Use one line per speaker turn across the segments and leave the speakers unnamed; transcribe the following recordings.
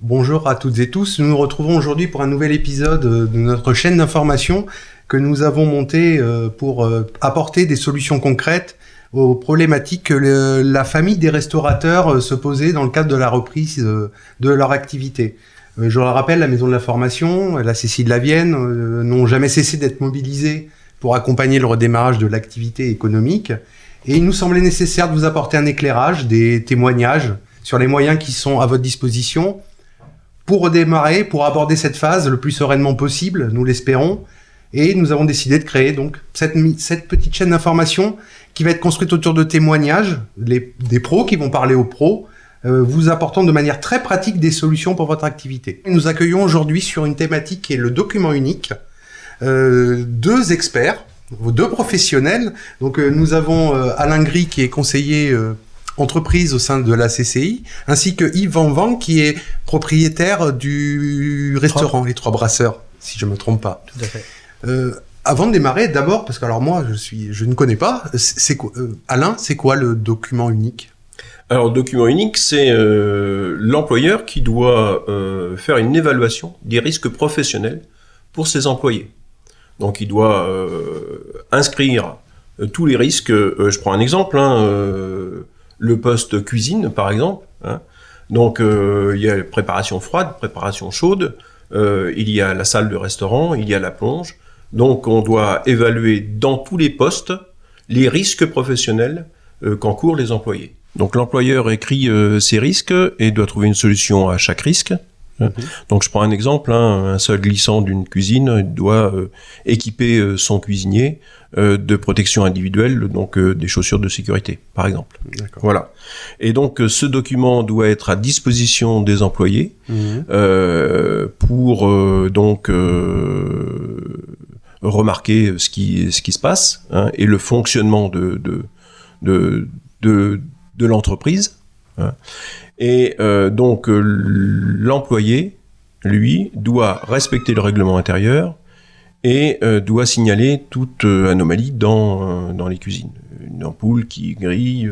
Bonjour à toutes et tous, nous nous retrouvons aujourd'hui pour un nouvel épisode de notre chaîne d'information que nous avons montée pour apporter des solutions concrètes aux problématiques que la famille des restaurateurs se posait dans le cadre de la reprise de leur activité. Je le rappelle, la Maison de la Formation, la CCI de la Vienne n'ont jamais cessé d'être mobilisées pour accompagner le redémarrage de l'activité économique et il nous semblait nécessaire de vous apporter un éclairage, des témoignages sur les moyens qui sont à votre disposition pour redémarrer, pour aborder cette phase le plus sereinement possible, nous l'espérons. Et nous avons décidé de créer donc cette petite chaîne d'information qui va être construite autour de témoignages, des pros qui vont parler aux pros, vous apportant de manière très pratique des solutions pour votre activité. Nous accueillons aujourd'hui sur une thématique qui est le document unique, deux experts, deux professionnels. Donc nous avons Alain Gris qui est conseiller entreprise au sein de la CCI, ainsi que Yves Van Van qui est propriétaire du restaurant Les Trois Brasseurs, si je me trompe pas.
Tout à fait.
Avant de démarrer, d'abord, parce que alors moi je ne connais pas, Alain, c'est quoi le document unique ?
Alors, le document unique, c'est l'employeur qui doit faire une évaluation des risques professionnels pour ses employés. Donc, il doit inscrire tous les risques. Je prends un exemple, le poste cuisine, par exemple. Donc, il y a préparation froide, préparation chaude, il y a la salle de restaurant, il y a la plonge. Donc, on doit évaluer dans tous les postes les risques professionnels qu'encourent les employés. Donc, l'employeur écrit ses risques et doit trouver une solution à chaque risque. Donc, je prends un exemple, un sol glissant d'une cuisine doit équiper son cuisinier de protection individuelle, donc des chaussures de sécurité, par exemple.
D'accord.
Voilà. Et donc, ce document doit être à disposition des employés pour remarquer ce qui se passe et le fonctionnement de l'entreprise. Et donc, l'employé, lui, doit respecter le règlement intérieur et doit signaler toute anomalie dans les cuisines. Une ampoule qui grille,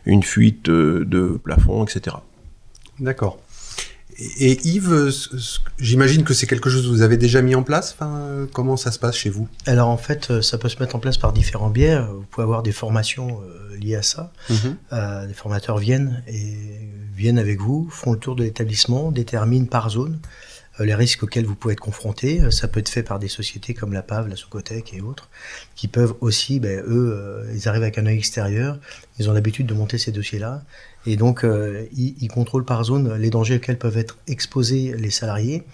une fuite de plafond, etc.
D'accord. Et Yves, j'imagine que c'est quelque chose que vous avez déjà mis en place. Comment ça se passe chez vous ?
Alors en fait, ça peut se mettre en place par différents biais. Vous pouvez avoir des formations liées à ça. Des formateurs viennent avec vous, font le tour de l'établissement, déterminent par zone les risques auxquels vous pouvez être confrontés. Ça peut être fait par des sociétés comme la PAV, la Socotec et autres, qui peuvent aussi, ils arrivent avec un œil extérieur, ils ont l'habitude de monter ces dossiers-là, et donc ils contrôlent par zone les dangers auxquels peuvent être exposés les salariés,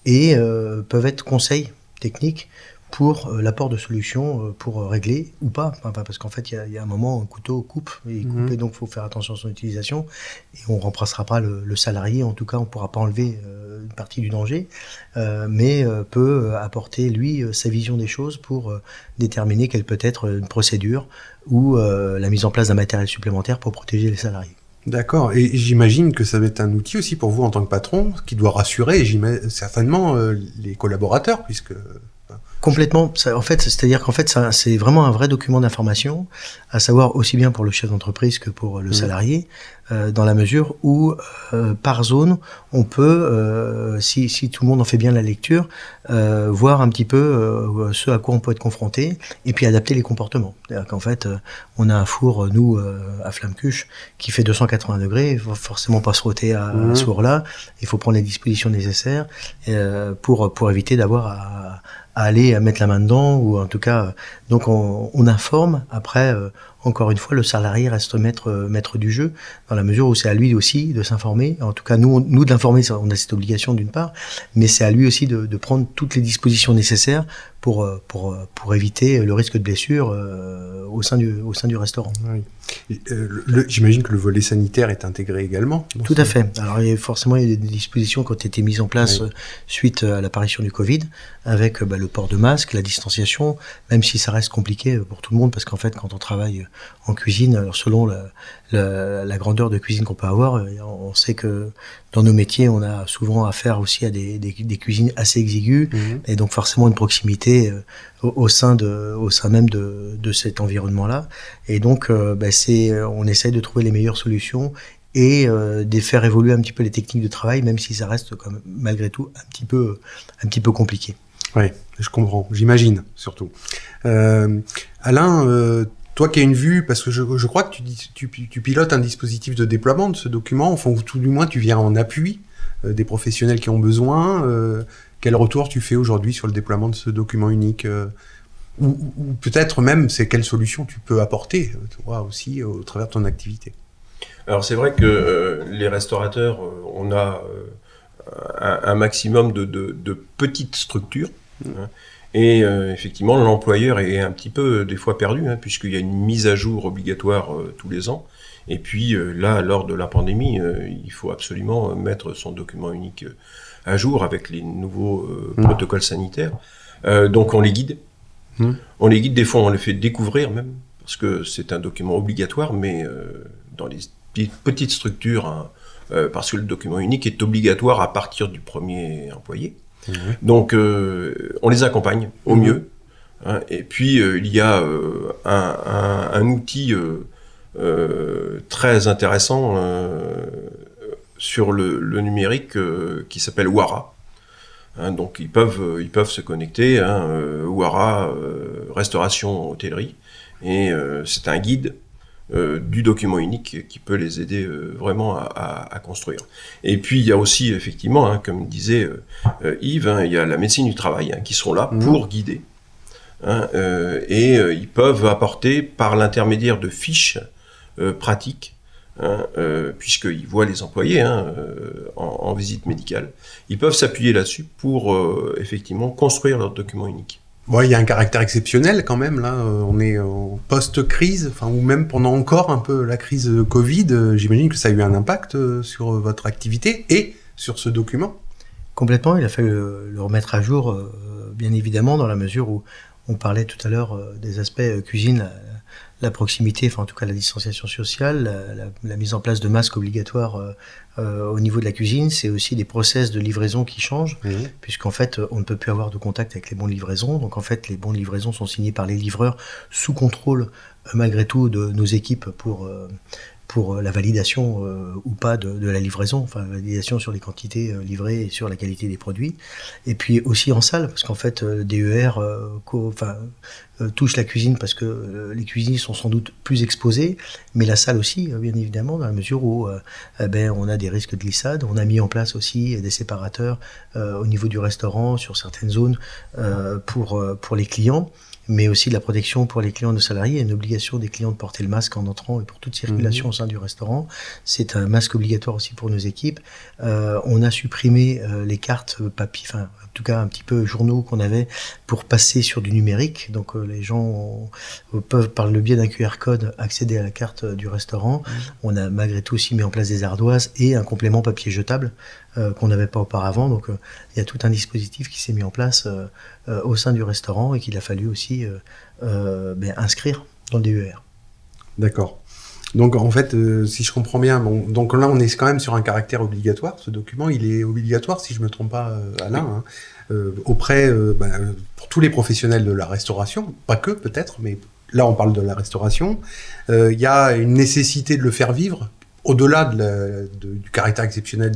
et peuvent être conseils techniques pour l'apport de solutions pour régler ou pas. Parce qu'en fait, il y a un moment, un couteau coupe, et donc il faut faire attention à son utilisation, et on ne remplacera pas le salarié, en tout cas on ne pourra pas enlever une partie du danger, mais peut apporter, lui, sa vision des choses pour déterminer quelle peut être une procédure ou la mise en place d'un matériel supplémentaire pour protéger les salariés.
D'accord. Et j'imagine que ça va être un outil aussi pour vous en tant que patron, qui doit rassurer certainement les collaborateurs, puisque...
Complètement. En fait, c'est-à-dire qu'en fait, c'est vraiment un vrai document d'information, à savoir aussi bien pour le chef d'entreprise que pour le salarié, dans la mesure où, par zone, on peut, si tout le monde en fait bien la lecture, voir un petit peu ce à quoi on peut être confronté, et puis adapter les comportements. C'est-à-dire qu'en fait, on a un four, nous, à Flamme-Cuche, qui fait 280 degrés, il faut forcément pas se frotter à ce four-là, il faut prendre les dispositions nécessaires pour éviter d'avoir à aller mettre la main dedans, ou en tout cas, donc on informe. Après, encore une fois, le salarié reste maître du jeu, dans la mesure où c'est à lui aussi de s'informer. En tout cas, nous d'informer, on a cette obligation d'une part, mais c'est à lui aussi de prendre toutes les dispositions nécessaires pour éviter le risque de blessure au sein du restaurant.
Oui. J'imagine que le volet sanitaire est intégré également.
Tout à fait. Alors forcément, il y a des dispositions qui ont été mises en place suite à l'apparition du Covid, avec le port de masque, la distanciation, même si ça reste compliqué pour tout le monde, parce qu'en fait, quand on travaille en cuisine, alors selon la grandeur de cuisine qu'on peut avoir, on sait que dans nos métiers, on a souvent affaire aussi à des cuisines assez exiguës, et donc forcément une proximité au sein même de cet environnement-là. Et donc, on essaye de trouver les meilleures solutions et de faire évoluer un petit peu les techniques de travail, même si ça reste quand même, malgré tout un petit peu compliqué.
Oui, je comprends, j'imagine surtout. Alain, toi qui as une vue, parce que je crois que tu pilotes un dispositif de déploiement de ce document, enfin, ou tout du moins tu viens en appui des professionnels qui ont besoin. Quel retour tu fais aujourd'hui sur le déploiement de ce document unique ou peut-être même, c'est quelle solution tu peux apporter, toi aussi, au travers de ton activité?
Alors c'est vrai que les restaurateurs, on a un maximum de petites structures. Hein, et effectivement, l'employeur est un petit peu des fois perdu, hein, puisqu'il y a une mise à jour obligatoire tous les ans. Et puis là, lors de la pandémie, il faut absolument mettre son document unique à jour avec les nouveaux protocoles sanitaires. Donc on les guide. On les guide, des fois on les fait découvrir même, parce que c'est un document obligatoire, mais dans les petites structures, hein, parce que le document unique est obligatoire à partir du premier employé. Donc on les accompagne au mieux. Hein, et puis il y a un outil très intéressant sur le numérique qui s'appelle Wara. Hein, donc ils peuvent se connecter, hein, Wara, restauration, hôtellerie, et c'est un guide du document unique qui peut les aider vraiment à construire. Et puis il y a aussi effectivement, hein, comme disait Yves, hein, il y a la médecine du travail, hein, qui sont là pour guider, hein, et ils peuvent apporter par l'intermédiaire de fiches pratiques, hein, puisqu'ils voient les employés, hein, en visite médicale, ils peuvent s'appuyer là-dessus pour effectivement construire leur document unique.
Bon, il y a un caractère exceptionnel quand même, là, on est en post-crise, enfin, ou même pendant encore un peu la crise Covid, j'imagine que ça a eu un impact sur votre activité et sur ce document.
Complètement, il a fallu le remettre à jour, bien évidemment, dans la mesure où on parlait tout à l'heure des aspects cuisine, la proximité, enfin en tout cas la distanciation sociale, la mise en place de masques obligatoires au niveau de la cuisine, c'est aussi des process de livraison qui changent, puisqu'en fait on ne peut plus avoir de contact avec les bons de livraison, donc en fait les bons de livraison sont signés par les livreurs sous contrôle malgré tout de nos équipes pour la validation ou pas de la livraison, enfin la validation sur les quantités livrées et sur la qualité des produits. Et puis aussi en salle, parce qu'en fait le DER touche la cuisine parce que les cuisiniers sont sans doute plus exposés, mais la salle aussi, bien évidemment, dans la mesure où on a des risques de glissade. On a mis en place aussi des séparateurs au niveau du restaurant sur certaines zones pour les clients, mais aussi de la protection pour les clients de salariés. Il y a une obligation des clients de porter le masque en entrant et pour toute circulation au sein du restaurant. C'est un masque obligatoire aussi pour nos équipes. On a supprimé les cartes papier, enfin en tout cas un petit peu journaux qu'on avait pour passer sur du numérique. Donc les gens peuvent par le biais d'un QR code accéder à la carte du restaurant. On a malgré tout aussi mis en place des ardoises et un complément papier jetable qu'on n'avait pas auparavant. Donc il y a tout un dispositif qui s'est mis en place au sein du restaurant et qu'il a fallu aussi inscrire dans le DER.
D'accord. Donc en fait, si je comprends bien, bon, donc là on est quand même sur un caractère obligatoire. Ce document, il est obligatoire, si je me trompe pas, Alain, hein, auprès pour tous les professionnels de la restauration, pas que peut-être, mais là on parle de la restauration. Il y a une nécessité de le faire vivre au-delà du caractère exceptionnel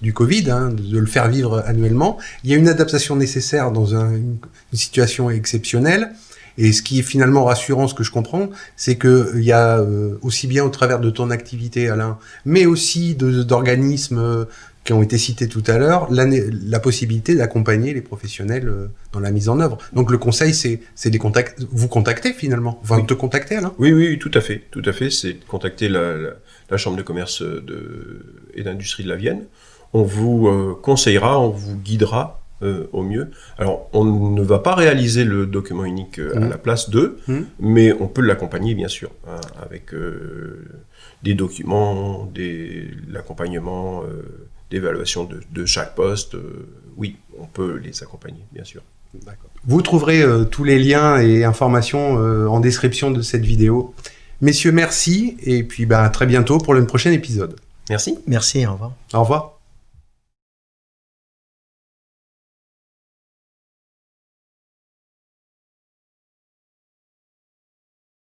du Covid, hein, de le faire vivre annuellement. Il y a une adaptation nécessaire dans une situation exceptionnelle. Et ce qui est finalement rassurant, ce que je comprends, c'est qu'il y a aussi bien au travers de ton activité, Alain, mais aussi d'organismes qui ont été cités tout à l'heure, la possibilité d'accompagner les professionnels dans la mise en œuvre. Donc le conseil, c'est vous contacter finalement, enfin te contacter, Alain.
Oui, tout à fait. Tout à fait, c'est de contacter la Chambre de commerce et d'industrie de la Vienne. On vous conseillera, on vous guidera au mieux. Alors, on ne va pas réaliser le document unique à la place d'eux, mais on peut l'accompagner, bien sûr, hein, avec des documents, l'accompagnement, d'évaluation de chaque poste. Oui, on peut les accompagner, bien sûr.
D'accord. Vous trouverez tous les liens et informations en description de cette vidéo. Messieurs, merci, et puis à très bientôt pour le prochain épisode.
Merci.
Merci, au revoir.
Au revoir.